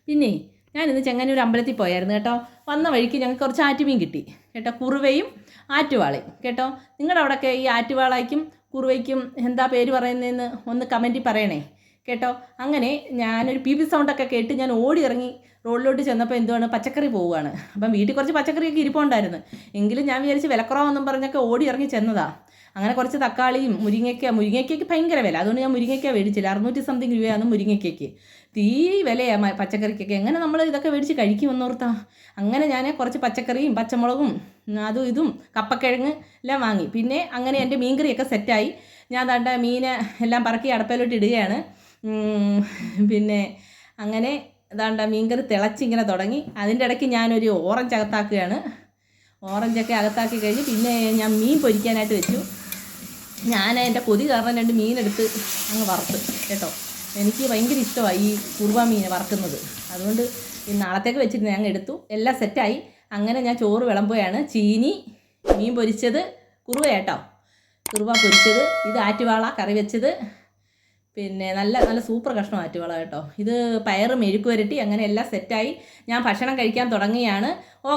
പിന്നെ ഞാനിന്ന് ചെങ്ങന്നൂർ അമ്പലത്തിൽ പോയായിരുന്നു കേട്ടോ. വന്ന വഴിക്ക് ഞങ്ങൾക്ക് കുറച്ച് ആറ്റുമീൻ കിട്ടി കേട്ടോ, കുറുവയും ആറ്റുവാളയും കേട്ടോ. നിങ്ങളുടെ അവിടെയൊക്കെ ഈ ആറ്റുവാളയ്ക്കും കുറുവയ്ക്കും എന്താ പേര് പറയുന്നതെന്ന് ഒന്ന് കമൻറ്റിൽ പറയണേ കേട്ടോ. അങ്ങനെ ഞാനൊരു പി സൗണ്ടൊക്കെ കേട്ട് ഞാൻ ഓടി ഇറങ്ങി റോഡിലോട്ട് ചെന്നപ്പോൾ എന്തുവാണ്, പച്ചക്കറി പോവുകയാണ്. അപ്പം വീട്ടിൽ കുറച്ച് പച്ചക്കറിയൊക്കെ ഇരിപ്പുണ്ടായിരുന്നു. എങ്കിലും ഞാൻ വിചാരിച്ച് വിലക്കുറവെന്നും പറഞ്ഞൊക്കെ ഓടി ഇറങ്ങി ചെന്നതാണ്. അങ്ങനെ കുറച്ച് തക്കാളിയും മുരിങ്ങയ്ക്കയ്ക്ക് ഭയങ്കര വില, അതുകൊണ്ട് ഞാൻ മുരിങ്ങയ്ക്ക മേടിച്ചില്ല. 600 സംതിങ് രൂപയാണ് മുരിങ്ങയ്ക്കയ്ക്ക്. തീ വിലയാണ് പച്ചക്കറിക്കൊക്കെ. എങ്ങനെ നമ്മൾ ഇതൊക്കെ മേടിച്ച് കഴിക്കുമെന്നോർത്താ. അങ്ങനെ ഞാൻ കുറച്ച് പച്ചക്കറിയും പച്ചമുളകും അതും ഇതും കപ്പക്കിഴങ്ങ് എല്ലാം വാങ്ങി. പിന്നെ അങ്ങനെ എൻ്റെ മീൻകറിയൊക്കെ സെറ്റായി. ഞാൻ ദാണ്ട മീൻ എല്ലാം പറക്കി അടപ്പയിലോട്ട് ഇടുകയാണ്. പിന്നെ അങ്ങനെ ദാണ്ട മീൻകറി തിളച്ചിങ്ങനെ തുടങ്ങി. അതിൻ്റെ ഇടയ്ക്ക് ഞാനൊരു ഓറഞ്ച് അകത്താക്കുകയാണ്. ഓറഞ്ചൊക്കെ അകത്താക്കി കഴിഞ്ഞ് പിന്നെ ഞാൻ മീൻ പൊരിക്കാനായിട്ട് വെച്ചു. ഞാൻ എൻ്റെ കൊതി കാരണം 2 മീനെടുത്ത് അങ്ങ് വറുത്ത് കേട്ടോ. എനിക്ക് ഭയങ്കര ഇഷ്ടമായി ഈ കുറുവ മീൻ വറുക്കുന്നത്. അതുകൊണ്ട് നാളത്തേക്ക് വെച്ചിട്ട് ഞാൻ എടുത്തു. എല്ലാം സെറ്റായി. അങ്ങനെ ഞാൻ ചോറ് വിളമ്പുകയാണ്. ചീനി, മീൻ പൊരിച്ചത്, കുറുവ കേട്ടോ, കുറുവ പൊരിച്ചത്, ഇത് ആറ്റുവാള കറി വെച്ചത്, പിന്നെ നല്ല നല്ല സൂപ്പർ കഷ്ണം ആറ്റുവാള കേട്ടോ. ഇത് പയറ് മെഴുക്ക് പുരട്ടി. അങ്ങനെ എല്ലാം സെറ്റായി. ഞാൻ ഭക്ഷണം കഴിക്കാൻ തുടങ്ങിയാണ്.